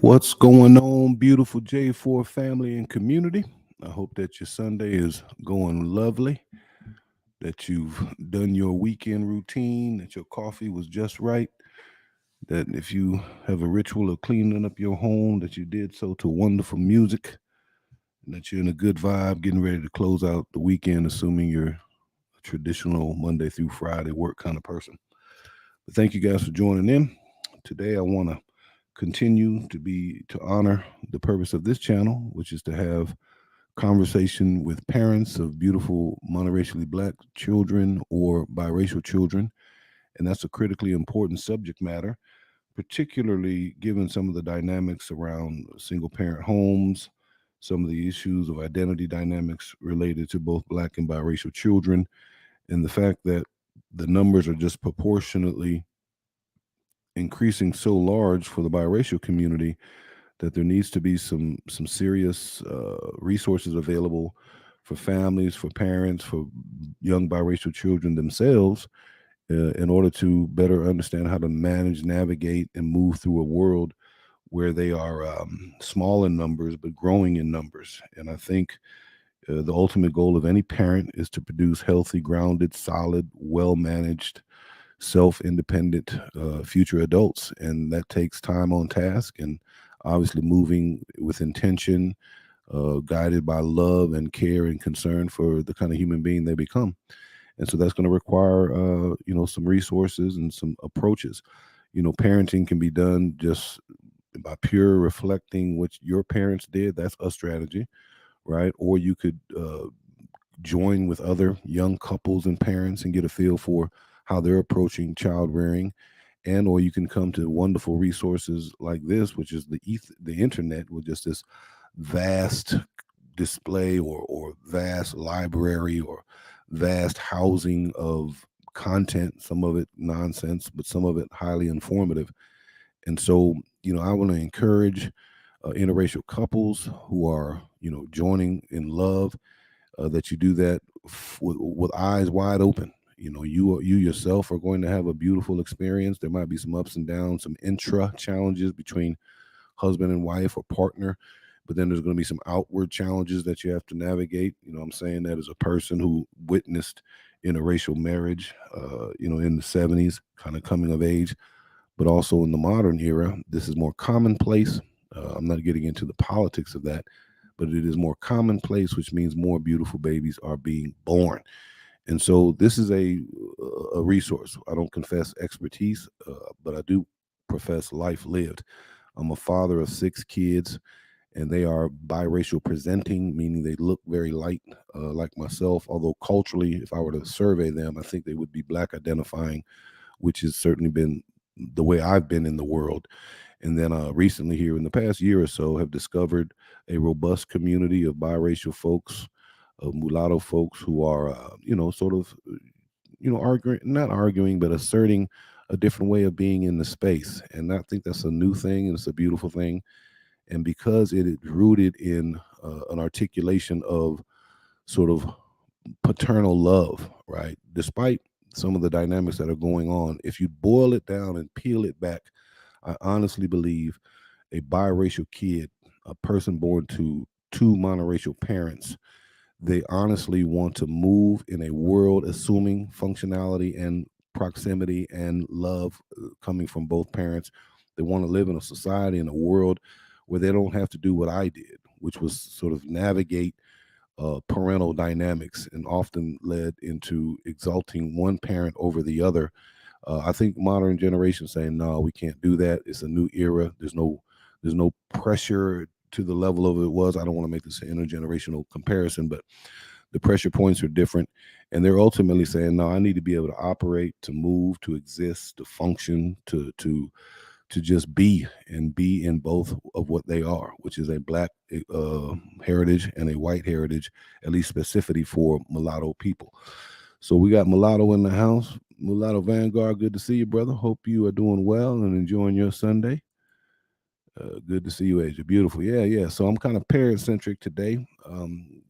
What's going on, beautiful J4 family and community? I hope that your Sunday is going lovely, that you've done your weekend routine, that your coffee was just right, that if you have a ritual of cleaning up your home, that you did so to wonderful music, and that you're in a good vibe, getting ready to close out the weekend, assuming you're a traditional Monday through Friday work kind of person. But thank you guys for joining in. Today, I want to continue to honor the purpose of this channel, which is to have conversation with parents of beautiful monoracially black children or biracial children. And that's a critically important subject matter, particularly given some of the dynamics around single parent homes, some of the issues of identity dynamics related to both black and biracial children, and the fact that the numbers are just proportionately increasing so large for the biracial community that there needs to be some serious resources available for families, for parents, for young biracial children themselves, in order to better understand how to manage, navigate, and move through a world where they are small in numbers but growing in numbers. And I think the ultimate goal of any parent is to produce healthy, grounded, solid, well managed, self independent future adults. And that takes time on task and obviously moving with intention, guided by love and care and concern for the kind of human being they become. And so that's going to require, some resources and some approaches. Parenting can be done just by pure reflecting what your parents did. That's a strategy, right? Or you could join with other young couples and parents and get a feel for how they're approaching child rearing, and or you can come to wonderful resources like this, which is the internet, with just this vast display or vast library or vast housing of content, some of it nonsense but some of it highly informative. And so I want to encourage interracial couples who are joining in love, that you do that with eyes wide open. You yourself are going to have a beautiful experience. There might be some ups and downs, some intra challenges between husband and wife or partner, but then there's going to be some outward challenges that you have to navigate. I'm saying that as a person who witnessed interracial marriage, in the 70s, kind of coming of age, but also in the modern era, this is more commonplace. I'm not getting into the politics of that, but it is more commonplace, which means more beautiful babies are being born. And so this is a resource. I don't confess expertise, but I do profess life lived. I'm a father of 6 kids, and they are biracial presenting, meaning they look very light, like myself. Although culturally, if I were to survey them, I think they would be black identifying, which has certainly been the way I've been in the world. And then recently, here in the past year or so, have discovered a robust community of biracial folks, of mulatto folks who are, sort of, arguing, not arguing, but asserting a different way of being in the space. And I think that's a new thing, and it's a beautiful thing. And because it is rooted in an articulation of sort of paternal love, right? Despite some of the dynamics that are going on, if you boil it down and peel it back, I honestly believe a biracial kid, a person born to two monoracial parents, they honestly want to move in a world assuming functionality and proximity and love, coming from both parents. They want to live in a society, in a world where they don't have to do what I did, which was sort of navigate parental dynamics, and often led into exalting one parent over the other. I think modern generation saying, no, we can't do that. It's a new era. There's no pressure to the level of it was. I don't want to make this an intergenerational comparison, but the pressure points are different. And they're ultimately saying, no, I need to be able to operate, to move, to exist, to function, to just be, and be in both of what they are, which is a black heritage and a white heritage, at least specifically for mulatto people. So we got mulatto in the house. Mulatto Vanguard, good to see you, brother. Hope you are doing well and enjoying your Sunday. Good to see you, Asia. Beautiful. Yeah, yeah. So I'm kind of parent centric today.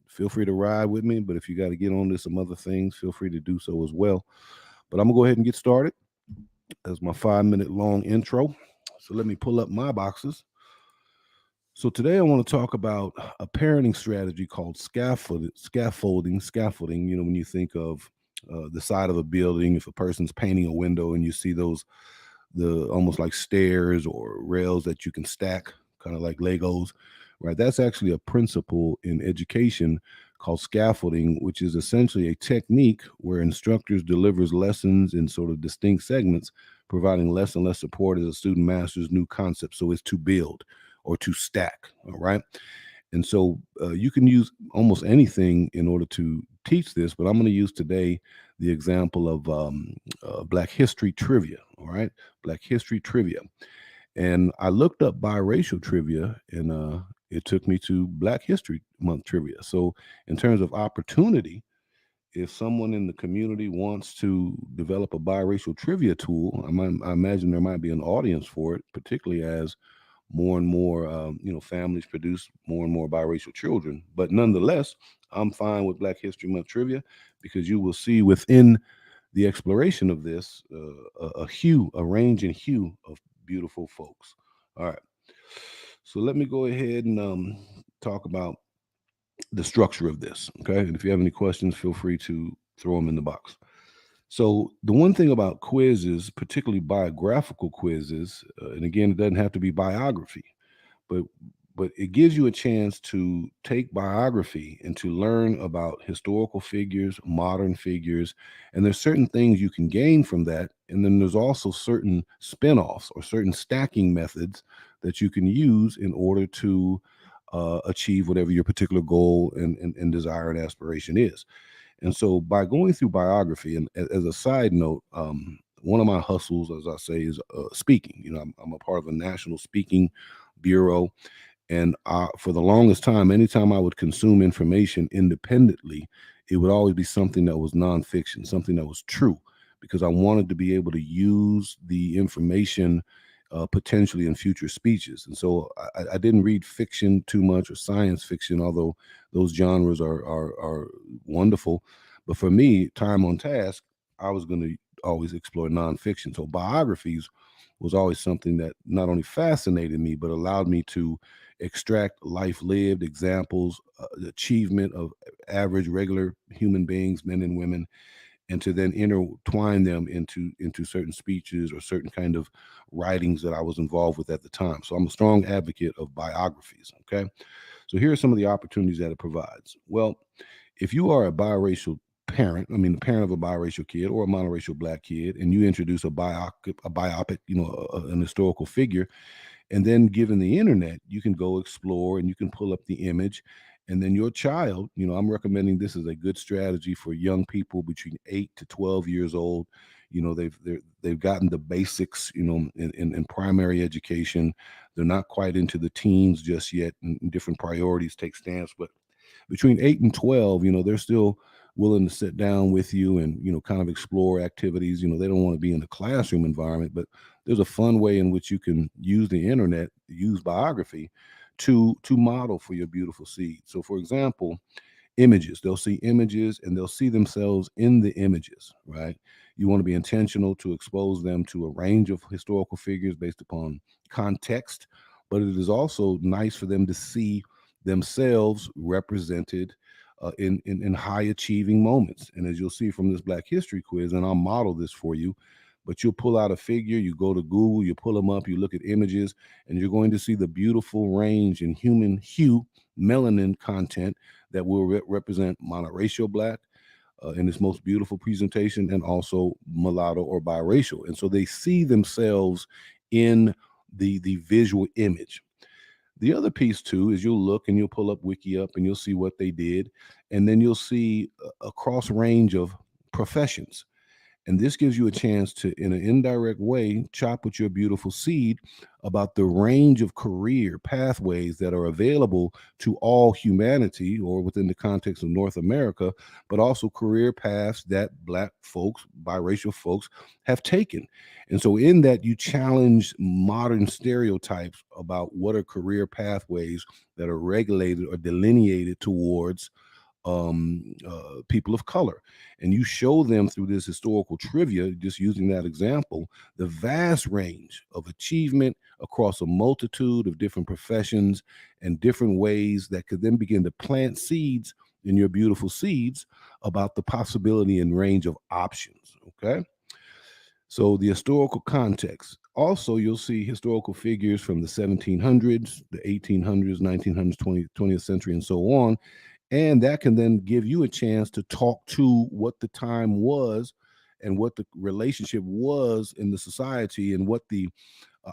Feel free to ride with me, but if you got to get on to some other things, feel free to do so as well. But I'm gonna go ahead and get started. That's my 5-minute long intro. So let me pull up my boxes So today I want to talk about a parenting strategy called scaffolding. You know, when you think of the side of a building, if a person's painting a window and you see the almost like stairs or rails that you can stack, kind of like Legos, right? That's actually a principle in education called scaffolding, which is essentially a technique where instructors delivers lessons in sort of distinct segments, providing less and less support as a student masters new concepts. So it's to build or to stack, all right? And so you can use almost anything in order to teach this, but I'm going to use today the example of Black history trivia, all right? Black history trivia. And I looked up biracial trivia, and it took me to Black History Month trivia. So, in terms of opportunity, if someone in the community wants to develop a biracial trivia tool, I imagine there might be an audience for it, particularly as more and more, families produce more and more biracial children. But nonetheless, I'm fine with Black History Month trivia because you will see within the exploration of this a range and hue of beautiful folks. All right. So let me go ahead and talk about the structure of this. Okay. And if you have any questions, feel free to throw them in the box. So the one thing about quizzes, particularly biographical quizzes, and again, it doesn't have to be biography, but it gives you a chance to take biography and to learn about historical figures, modern figures, and there's certain things you can gain from that. And then there's also certain spin-offs or certain stacking methods that you can use in order to achieve whatever your particular goal and desire and aspiration is. And so by going through biography, and as a side note, one of my hustles, as I say, is speaking. You know, I'm a part of a national speaking bureau. And for the longest time, anytime I would consume information independently, it would always be something that was nonfiction, something that was true, because I wanted to be able to use the information potentially in future speeches. And so I didn't read fiction too much or science fiction, although those genres are wonderful. But for me, time on task, I was going to always explore nonfiction. So biographies was always something that not only fascinated me, but allowed me to extract life lived examples, the achievement of average, regular human beings, men and women, and to then intertwine them into certain speeches or certain kind of writings that I was involved with at the time. So I'm a strong advocate of biographies. Okay, so here are some of the opportunities that it provides. Well, if you are a biracial parent, I mean, the parent of a biracial kid or a monoracial black kid, and you introduce a biopic, an historical figure, and then given the internet, you can go explore and you can pull up the image. And then your child, I'm recommending this is a good strategy for young people between 8 to 12 years old. They've gotten the basics, in primary education. They're not quite into the teens just yet, and different priorities take stance. But between 8 and 12, they're still willing to sit down with you and, kind of explore activities. They don't want to be in a classroom environment, but there's a fun way in which you can use the internet, use biography to model for your beautiful seed. So for example, images, they'll see images and they'll see themselves in the images, right? You want to be intentional to expose them to a range of historical figures based upon context, but it is also nice for them to see themselves represented in high achieving moments. And as you'll see from this Black History quiz, and I'll model this for you, but you'll pull out a figure, you go to Google, you pull them up, you look at images, and you're going to see the beautiful range in human hue, melanin content that will represent monoracial black in its most beautiful presentation, and also mulatto or biracial. And so they see themselves in the visual image. The other piece too is you'll look and you'll pull up Wiki up and you'll see what they did, and then you'll see a cross range of professions. And this gives you a chance to, in an indirect way, chop with your beautiful seed about the range of career pathways that are available to all humanity, or within the context of North America, but also career paths that Black folks, biracial folks, have taken. And so, in that, you challenge modern stereotypes about what are career pathways that are regulated or delineated towards people of color. And you show them through this historical trivia, just using that example, the vast range of achievement across a multitude of different professions and different ways that could then begin to plant seeds in your beautiful seeds about the possibility and range of options. Okay. So the historical context. Also, you'll see historical figures from the 1700s, the 1800s, 1900s, 20th century, and so on. And that can then give you a chance to talk to what the time was and what the relationship was in the society and what the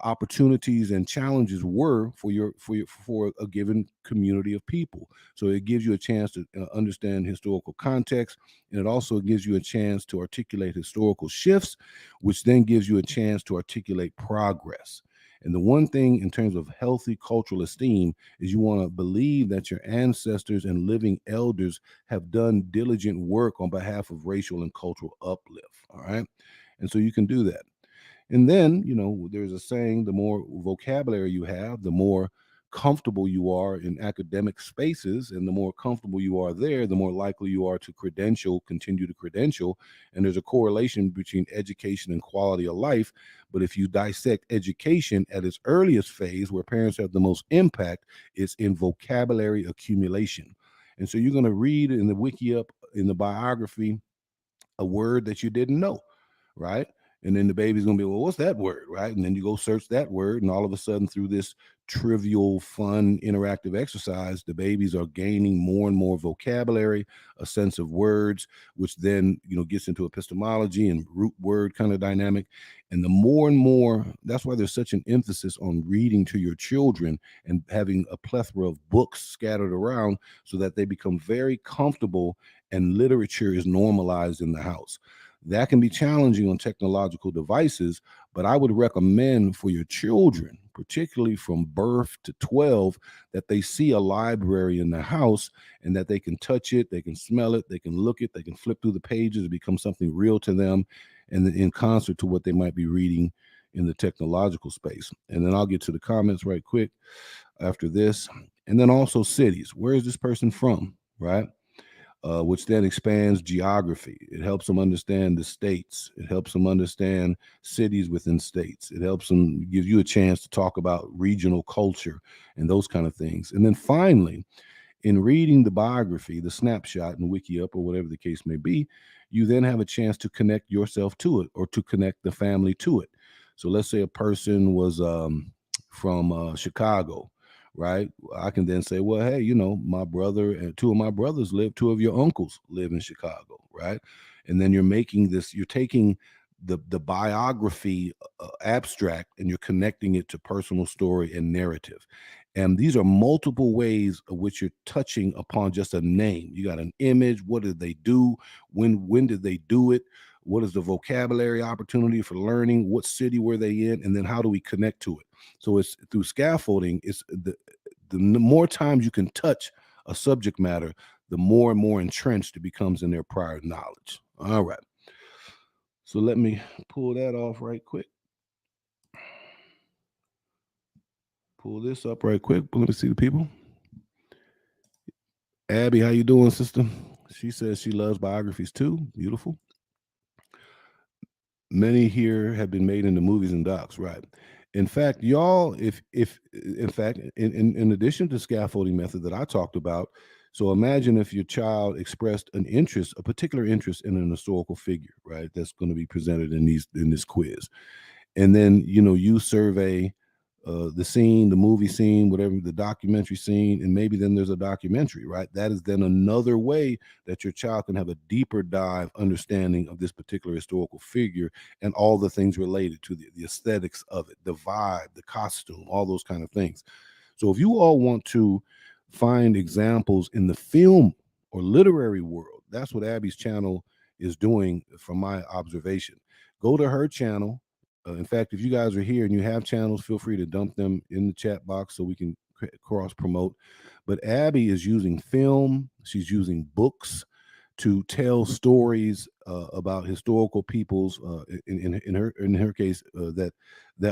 opportunities and challenges were for a given community of people. So it gives you a chance to understand historical context, and it also gives you a chance to articulate historical shifts, which then gives you a chance to articulate progress. And the one thing in terms of healthy cultural esteem is you want to believe that your ancestors and living elders have done diligent work on behalf of racial and cultural uplift. All right. And so you can do that. And then, there's a saying, the more vocabulary you have, the more comfortable you are in academic spaces, and the more comfortable you are there, the more likely you are to continue to credential. And there's a correlation between education and quality of life. But if you dissect education at its earliest phase, where parents have the most impact, it's in vocabulary accumulation. And so you're going to read in the wiki up in the biography a word that you didn't know, right? And then the baby's gonna be, well, what's that word, right? And then you go search that word, and all of a sudden, through this trivial, fun, interactive exercise, the babies are gaining more and more vocabulary, a sense of words, which then gets into epistemology and root word kind of dynamic. And the more and more, that's why there's such an emphasis on reading to your children and having a plethora of books scattered around so that they become very comfortable and literature is normalized in the house. That can be challenging on technological devices, but I would recommend for your children, particularly from birth to 12, that they see a library in the house and that they can touch it, they can smell it, they can look it, they can flip through the pages, it becomes something real to them and in concert to what they might be reading in the technological space. And then I'll get to the comments right quick after this. And then also cities. Where is this person from, right? Which then expands geography. It helps them understand the states. It helps them understand cities within states. It helps them give you a chance to talk about regional culture and those kind of things. And then finally, in reading the biography, the snapshot and wiki up or whatever the case may be, you then have a chance to connect yourself to it or to connect the family to it. So let's say a person was from Chicago, right? I can then say, well, hey, my brother and two of my brothers live, two of your uncles live in Chicago, right? And then you're taking the biography abstract and you're connecting it to personal story and narrative. And these are multiple ways of which you're touching upon just a name. You got an image. What did they do? When did they do it? What is the vocabulary opportunity for learning? What city were they in? And then how do we connect to it? So it's through scaffolding. It's the more times you can touch a subject matter, the more and more entrenched it becomes in their prior knowledge. All right. So let me pull that off right quick. Pull this up right quick. Let me see the people. Abby, how you doing, sister? She says she loves biographies too. Beautiful. Many here have been made into movies and docs, right? In fact, y'all, if in fact, in addition to scaffolding method that I talked about, so imagine if your child expressed an interest, a particular interest in an historical figure, right? That's going to be presented in this quiz. And then you survey the scene, the movie scene, whatever, the documentary scene, and maybe then there's a documentary, right? That is then another way that your child can have a deeper dive understanding of this particular historical figure and all the things related to the aesthetics of it, the vibe, the costume, all those kind of things. So if you all want to find examples in the film or literary world, that's what Abby's channel is doing from my observation. Go to her channel. In fact, if you guys are here and you have channels, feel free to dump them in the chat box so we can cross promote. But Abby is using film, she's using books to tell stories about historical peoples. In her case, that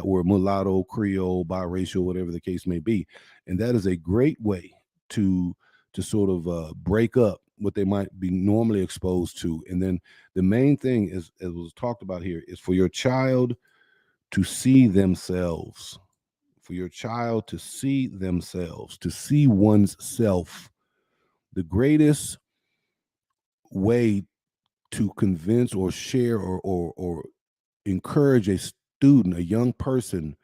were mulatto, Creole, biracial, whatever the case may be, and that is a great way to sort of break up what they might be normally exposed to. And then the main thing is, as was talked about here, is for your child to see themselves, for your child to see themselves, to see one's self. The greatest way to convince or share or encourage a student, a young person,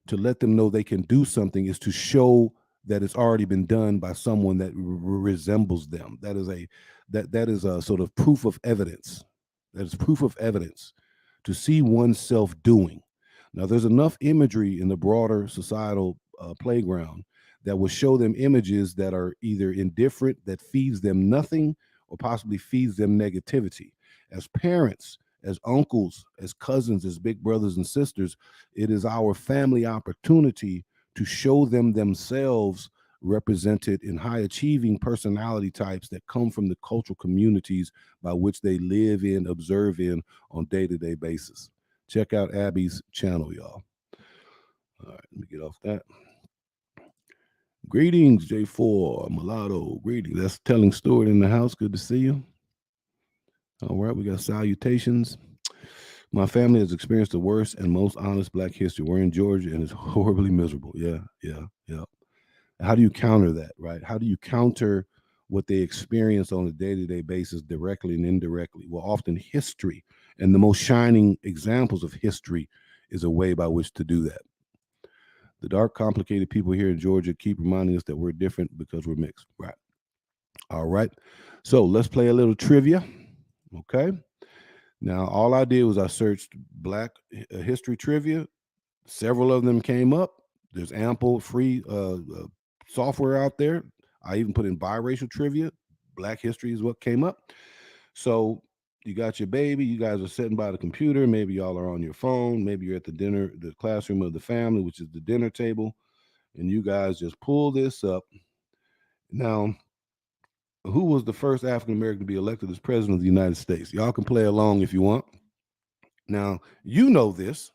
to let them know they can do something is to show that it's already been done by someone that resembles them. That is a sort of proof of evidence. That is proof of evidence to see oneself doing. Now, there's enough imagery in the broader societal playground that will show them images that are either indifferent, that feeds them nothing, or possibly feeds them negativity. As parents, as uncles, as cousins, as big brothers and sisters, it is our family opportunity to show them themselves represented in high achieving personality types that come from the cultural communities by which they live in, observe in on day-to-day basis. Check out Abby's channel, y'all. All right, let me get off that. Greetings, J4 Mulatto. Greetings. That's Telling Stewart in the house. Good to see you. All right, we got salutations. My family has experienced the worst and most honest Black history. We're in Georgia and it's horribly miserable. Yeah. How do you counter that, right? How do you counter what they experience on a day-to-day basis directly and indirectly? Well, often history, and the most shining examples of history, is a way by which to do that. The dark, complicated people here in Georgia keep reminding us that we're different because we're mixed. Right. All right. So let's play a little trivia. Okay. Now, all I did was I searched Black history trivia. Several of them came up. There's ample free software out there. I even put in biracial trivia. Black history is what came up. So you got your baby. You guys are sitting by the computer. Maybe y'all are on your phone. Maybe you're at the classroom of the family, which is the dinner table. And you guys just pull this up. Now, who was the first African American to be elected as president of the United States? Y'all can play along if you want. Now, you know this,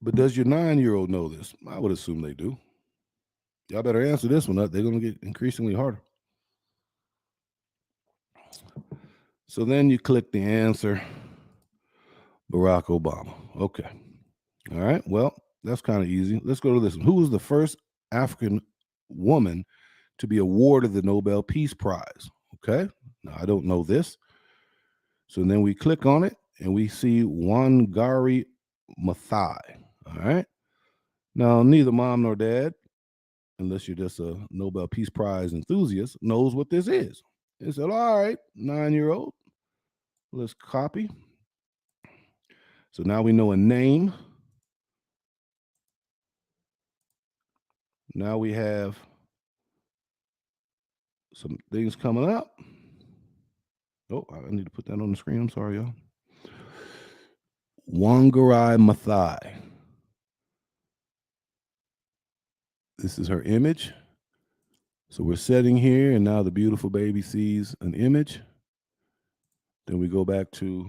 but does your 9-year-old know this? I would assume they do. Y'all better answer this one. They're going to get increasingly harder. So then you click the answer, Barack Obama. Okay. All right. Well, that's kind of easy. Let's go to this one. Who was the first African woman to be awarded the Nobel Peace Prize? Okay. Now, I don't know this. So then we click on it and we see Wangari Maathai. All right. Now, neither mom nor dad, unless you're just a Nobel Peace Prize enthusiast, knows what this is. They said, all right, 9-year-old, let's copy. So now we know a name. Now we have some things coming up. Oh, I need to put that on the screen. I'm sorry, y'all. Wangari Maathai. This is her image. So we're setting here, and now the beautiful baby sees an image. Then we go back to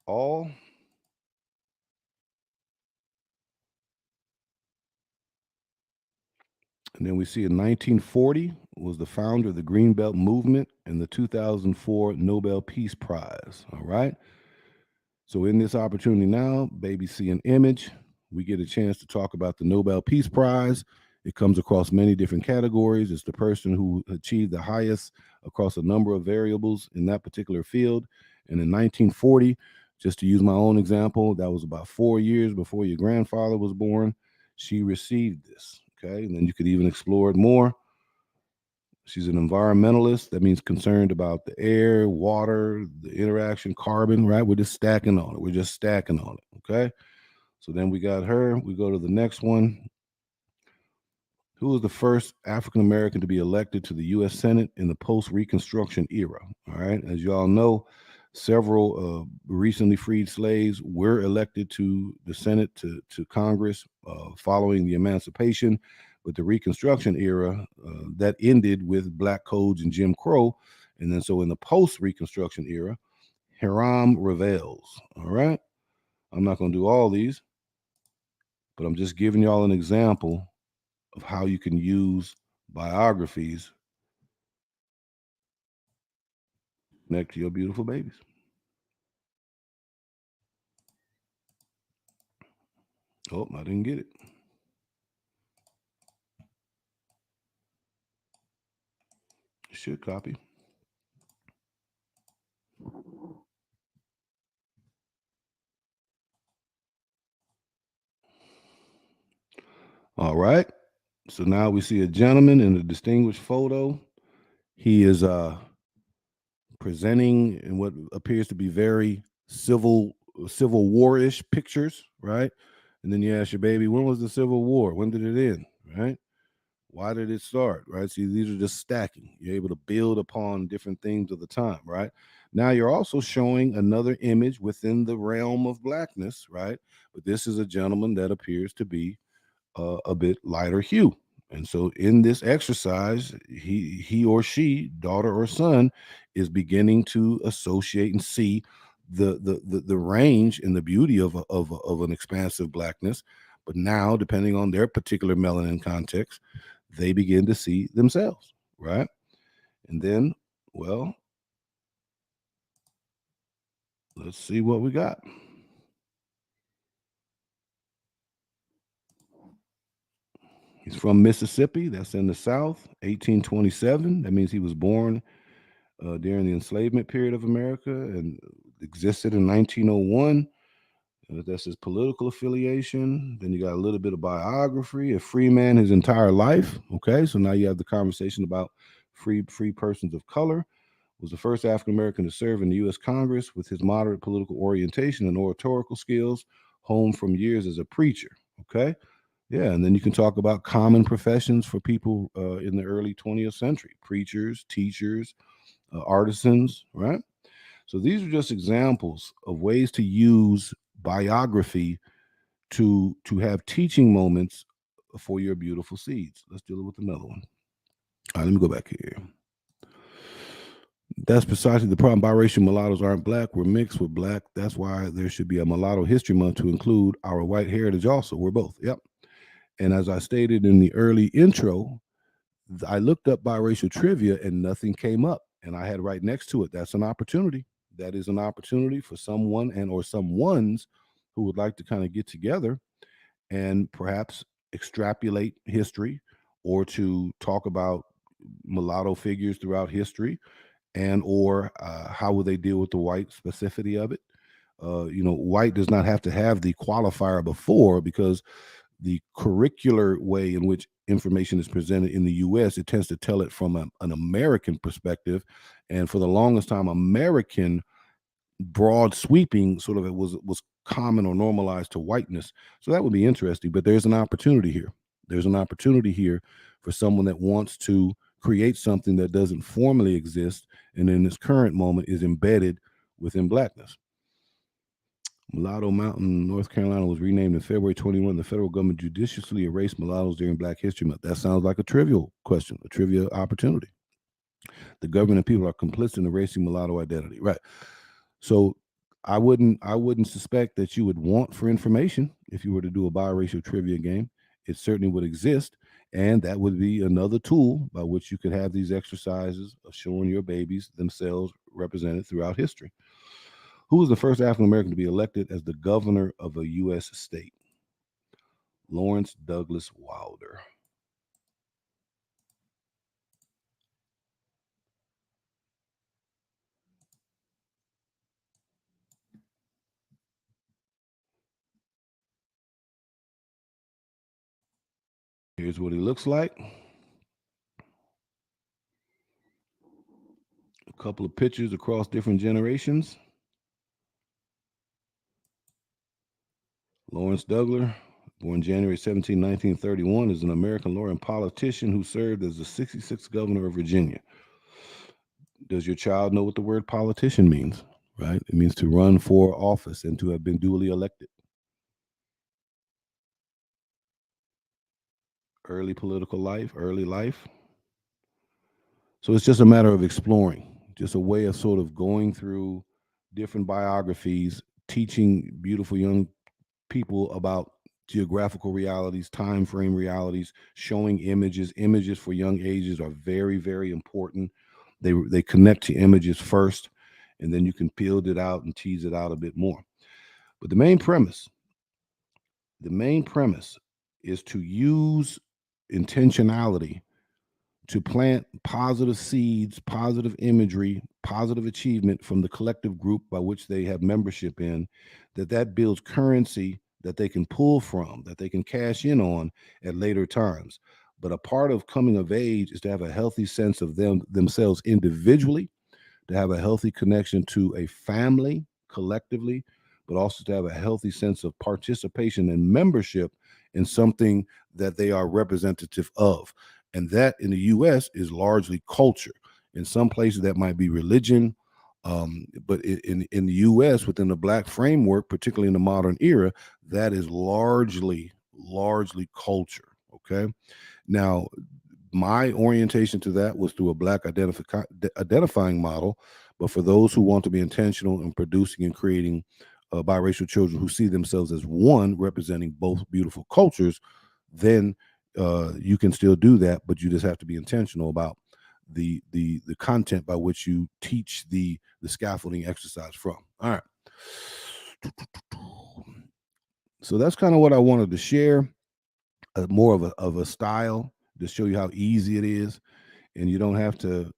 all. And then we see in 1940 was the founder of the Green Belt Movement and the 2004 Nobel Peace Prize. All right. So in this opportunity now, baby see an image. We get a chance to talk about the Nobel Peace Prize. It comes across many different categories. It's the person who achieved the highest across a number of variables in that particular field. And in 1940, just to use my own example, that was about 4 years before your grandfather was born. She received this. Okay. And then you could even explore it more. She's an environmentalist. That means concerned about the air, water, the interaction, carbon, right? We're just stacking on it. We're just stacking on it. Okay. So then we got her. We go to the next one. Who was the first African American to be elected to the U.S. Senate in the post-Reconstruction era? All right. As you all know, several recently freed slaves were elected to the Senate, to Congress following the emancipation. But the Reconstruction era, that ended with Black codes and Jim Crow. And then so in the post-Reconstruction era, Hiram Revels. All right. I'm not going to do all these, but I'm just giving y'all an example of how you can use biographies connect to your beautiful babies. Oh, I didn't get it. Should copy. All right. So now we see a gentleman in a distinguished photo. He is presenting in what appears to be very civil war-ish pictures, right? And then you ask your baby, when was the Civil War? When did it end? Right? Why did it start? Right? See, these are just stacking. You're able to build upon different themes of the time, right? Now you're also showing another image within the realm of blackness, right? But this is a gentleman that appears to be a bit lighter hue. And so in this exercise, he or she, daughter or son, is beginning to associate and see the range and the beauty of an expansive blackness. But now, depending on their particular melanin context, they begin to see themselves, right? And then, well, let's see what we got. He's from Mississippi. That's in the South, 1827. That means he was born during the enslavement period of America and existed in 1901. That's his political affiliation. Then you got a little bit of biography, a free man his entire life. Okay, so now you have the conversation about free persons of color. Was the first African American to serve in the U.S. Congress with his moderate political orientation and oratorical skills. Home from years as a preacher. Okay, yeah, and then you can talk about common professions for people in the early 20th century: preachers, teachers, artisans, right? So these are just examples of ways to use biography to have teaching moments for your beautiful seeds. Let's deal with another one. All right, let me go back here. That's precisely the problem. Biracial mulattoes aren't black. We're mixed with black. That's why there should be a mulatto history month to include our white heritage also. We're both. Yep. And as I stated in the early intro, I looked up biracial trivia and nothing came up. And I had right next to it, that's an opportunity. That is an opportunity for someone and or someones who would like to kind of get together and perhaps extrapolate history or to talk about mulatto figures throughout history and or how would they deal with the white specificity of it. White does not have to have the qualifier before because the curricular way in which information is presented in the US, it tends to tell it from an American perspective. And for the longest time, American broad sweeping sort of it was common or normalized to whiteness. So that would be interesting. But there's an opportunity here. There's an opportunity here for someone that wants to create something that doesn't formally exist and in this current moment is embedded within blackness. Mulatto Mountain, North Carolina was renamed in February 21. The federal government judiciously erased mulattoes during Black History Month. That sounds like a trivial question, a trivia opportunity. The government and people are complicit in erasing mulatto identity. Right. So I wouldn't suspect that you would want for information if you were to do a biracial trivia game. It certainly would exist. And that would be another tool by which you could have these exercises of showing your babies themselves represented throughout history. Who was the first African American to be elected as the governor of a U.S. state? Lawrence Douglas Wilder. Here's what he looks like. A couple of pictures across different generations. Lawrence Douglas, born January 17, 1931, is an American lawyer and politician who served as the 66th governor of Virginia. Does your child know what the word politician means? Right? It means to run for office and to have been duly elected. Early political life, early life. So it's just a matter of exploring, just a way of sort of going through different biographies, teaching beautiful young people about geographical realities, time frame realities, showing images. Images for young ages are very, very important. They connect to images first, and then you can build it out and tease it out a bit more. But the main premise is to use intentionality to plant positive seeds, positive imagery, positive achievement from the collective group by which they have membership in, that builds currency that they can pull from, that they can cash in on at later times. But a part of coming of age is to have a healthy sense of themselves individually, to have a healthy connection to a family collectively, but also to have a healthy sense of participation and membership in something that they are representative of. And that in the US is largely culture. In some places, that might be religion. But in the US, within the Black framework, particularly in the modern era, that is largely culture. Okay. Now, my orientation to that was through a Black identifying model. But for those who want to be intentional in producing and creating biracial children who see themselves as one, representing both beautiful cultures, then you can still do that. But you just have to be intentional about the content by which you teach the scaffolding exercise from. All right. So that's kind of what I wanted to share. More of a style to show you how easy it is, and you don't have to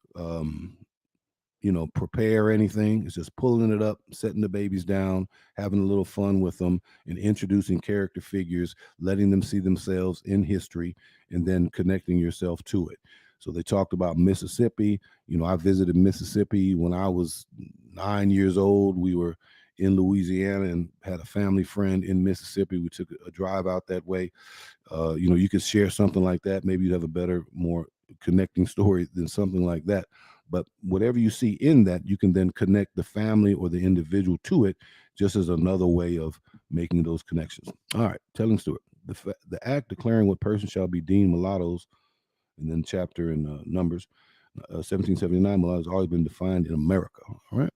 prepare anything. It's just pulling it up, setting the babies down, having a little fun with them, and introducing character figures, letting them see themselves in history, and then connecting yourself to it. So they talked about Mississippi. I visited Mississippi when I was 9 years old. We were in Louisiana and had a family friend in Mississippi. We took a drive out that way. You could share something like that. Maybe you'd have a better, more connecting story than something like that. But whatever you see in that, you can then connect the family or the individual to it, just as another way of making those connections. All right, telling story. The act declaring what person shall be deemed mulattoes, and then chapter in Numbers, 1779, mulattoes always been defined in America. All right.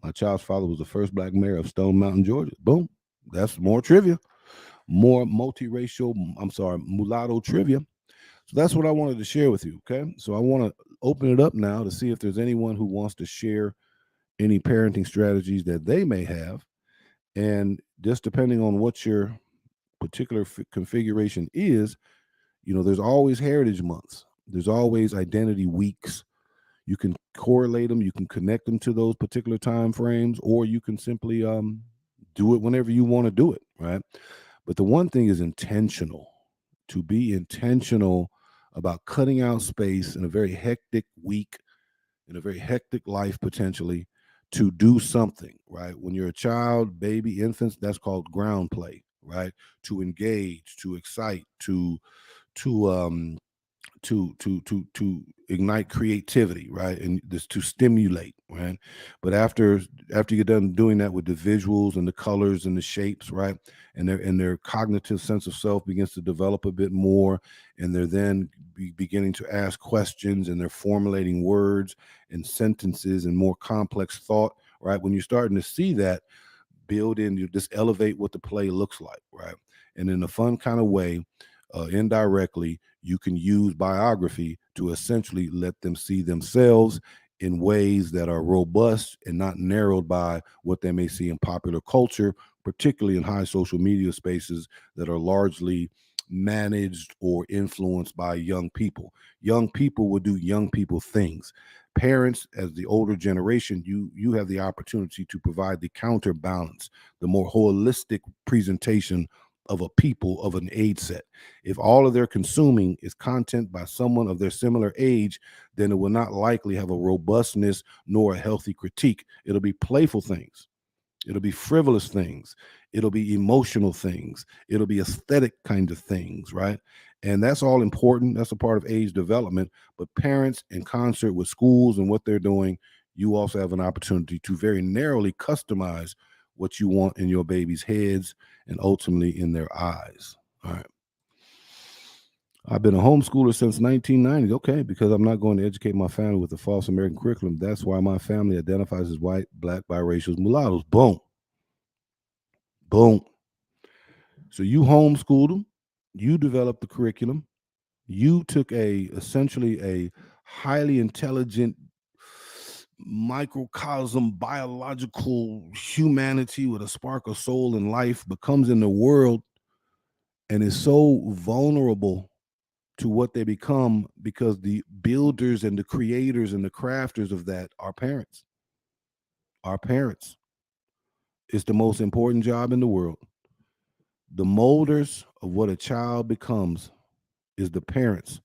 My child's father was the first Black mayor of Stone Mountain, Georgia. Boom. That's more trivia, more multiracial, I'm sorry, mulatto trivia. So that's what I wanted to share with you. Okay. So I want to open it up now to see if there's anyone who wants to share any parenting strategies that they may have. And just depending on what your particular configuration is, there's always heritage months, there's always identity weeks. You can correlate them, you can connect them to those particular time frames, or you can simply do it whenever you want to do it, right? But the one thing is intentional, to be intentional about cutting out space in a very hectic week, in a very hectic life potentially, to do something, right? When you're a child, baby, infants, that's called ground play, right? To engage, to excite, to to ignite creativity, right? And this to stimulate, right? But after you're done doing that with the visuals and the colors and the shapes, right? And their cognitive sense of self begins to develop a bit more, and they're then beginning to ask questions, and they're formulating words and sentences and more complex thought, right? When you're starting to see that build in, you just elevate what the play looks like, right? And in a fun kind of way, indirectly, you can use biography to essentially let them see themselves in ways that are robust and not narrowed by what they may see in popular culture, particularly in high social media spaces that are largely managed or influenced by young people. Young people will do young people things. Parents, as the older generation, you have the opportunity to provide the counterbalance, the more holistic presentation of a people of an age set. If all of their consuming is content by someone of their similar age, then it will not likely have a robustness nor a healthy critique. It'll be playful things. It'll be frivolous things. It'll be emotional things. It'll be aesthetic kind of things, right? And that's all important. That's a part of age development. But parents, in concert with schools and what they're doing, you also have an opportunity to very narrowly customize what you want in your baby's heads and ultimately in their eyes. All right. I've been a homeschooler since 1990. Okay, because I'm not going to educate my family with a false American curriculum. That's why my family identifies as white, Black, biracials, mulattoes. Boom. Boom. So you homeschooled them, you developed the curriculum, you took a essentially a highly intelligent microcosm biological humanity with a spark of soul and life, but comes in the world and is so vulnerable to what they become because the builders and the creators and the crafters of that are parents. Our parents. It's the most important job in the world. The molders of what a child becomes is the parents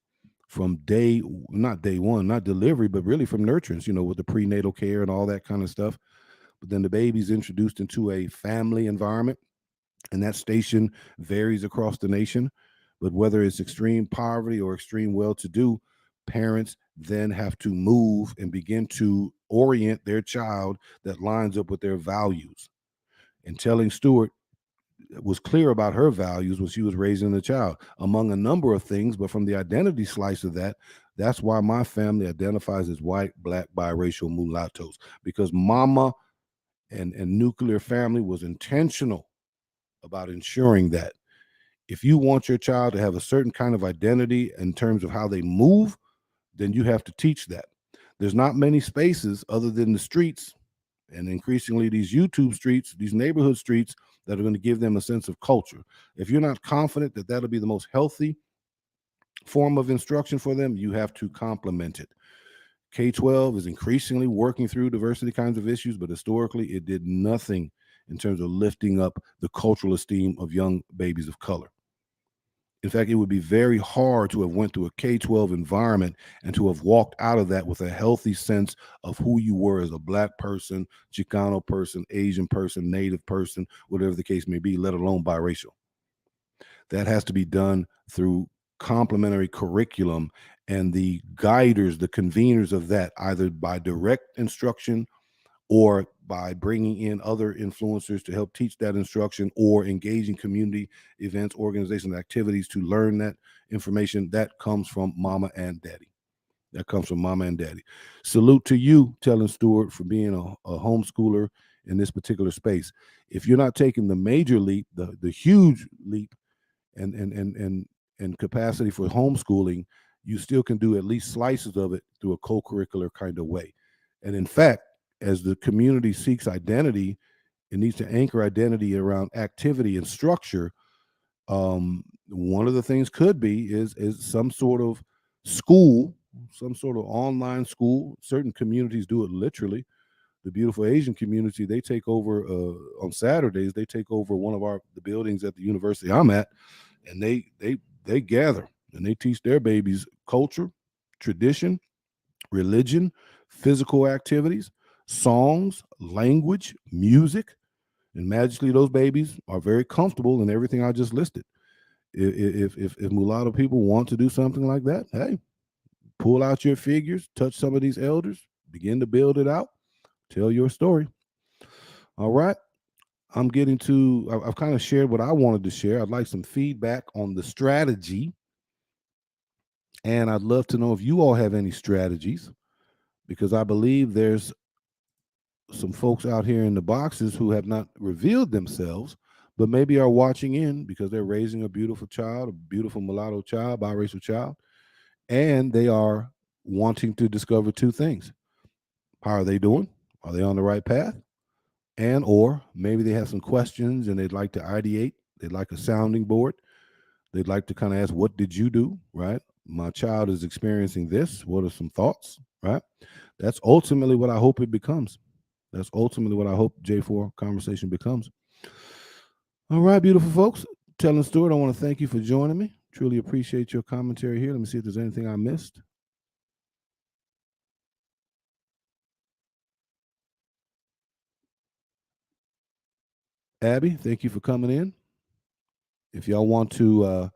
from not day one, not delivery, but really from nurturance, with the prenatal care and all that kind of stuff. But then the baby's introduced into a family environment, and that station varies across the nation. But whether it's extreme poverty or extreme well to do, parents then have to move and begin to orient their child that lines up with their values. And telling Stewart was clear about her values when she was raising the child, among a number of things. But from the identity slice of that, that's why my family identifies as white, black, biracial, mulattoes, because mama and nuclear family was intentional about ensuring that if you want your child to have a certain kind of identity in terms of how they move, then you have to teach that. There's not many spaces other than the streets and increasingly these YouTube streets, these neighborhood streets that are going to give them a sense of culture. If you're not confident that that'll be the most healthy form of instruction for them, you have to complement it. K-12 is increasingly working through diversity kinds of issues, but historically it did nothing in terms of lifting up the cultural esteem of young babies of color. In fact, it would be very hard to have went through a K-12 environment and to have walked out of that with a healthy sense of who you were as a black person, Chicano person, Asian person, Native person, whatever the case may be, let alone biracial. That has to be done through complementary curriculum and the guiders, the conveners of that, either by direct instruction or by bringing in other influencers to help teach that instruction or engaging community events, organizations, activities to learn that information. That comes from mama and daddy. That comes from mama and daddy. Salute to you, Telling Stewart, for being a homeschooler in this particular space. If you're not taking the major leap, the huge leap and capacity for homeschooling, you still can do at least slices of it through a co-curricular kind of way. And in fact, as the community seeks identity, it needs to anchor identity around activity and structure. One of the things could be is some sort of school, some sort of online school. Certain communities do it literally. The beautiful Asian community, they take over on Saturdays. They take over one of the buildings at the university I'm at, and they gather and they teach their babies culture, tradition, religion, physical activities, songs, language, music, and magically those babies are very comfortable in everything I just listed. If mulatto people want to do something like that, hey, pull out your figures, touch some of these elders, begin to build it out, tell your story. All right. I've kind of shared what I wanted to share. I'd like some feedback on the strategy. And I'd love to know if you all have any strategies, because I believe there's some folks out here in the boxes who have not revealed themselves, but maybe are watching in because they're raising a beautiful child, a beautiful mulatto child, biracial child, and they are wanting to discover two things. How are they doing? Are they on the right path? And or maybe they have some questions and they'd like to ideate. They'd like a sounding board. They'd like to kind of ask, what did you do? Right? My child is experiencing this. What are some thoughts? Right? That's ultimately what I hope it becomes. That's ultimately what I hope J4 conversation becomes. All right, beautiful folks. Telling Stewart, I want to thank you for joining me. Truly appreciate your commentary here. Let me see if there's anything I missed. Abby, thank you for coming in. If y'all want to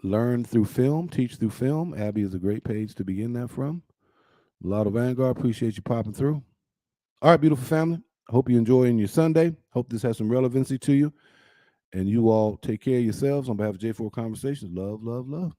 learn through film, teach through film, Abby is a great page to begin that from. Mulatto Vanguard, appreciate you popping through. All right, beautiful family. Hope you're enjoying your Sunday. Hope this has some relevancy to you. And you all take care of yourselves. On behalf of J4 Conversations, love, love, love.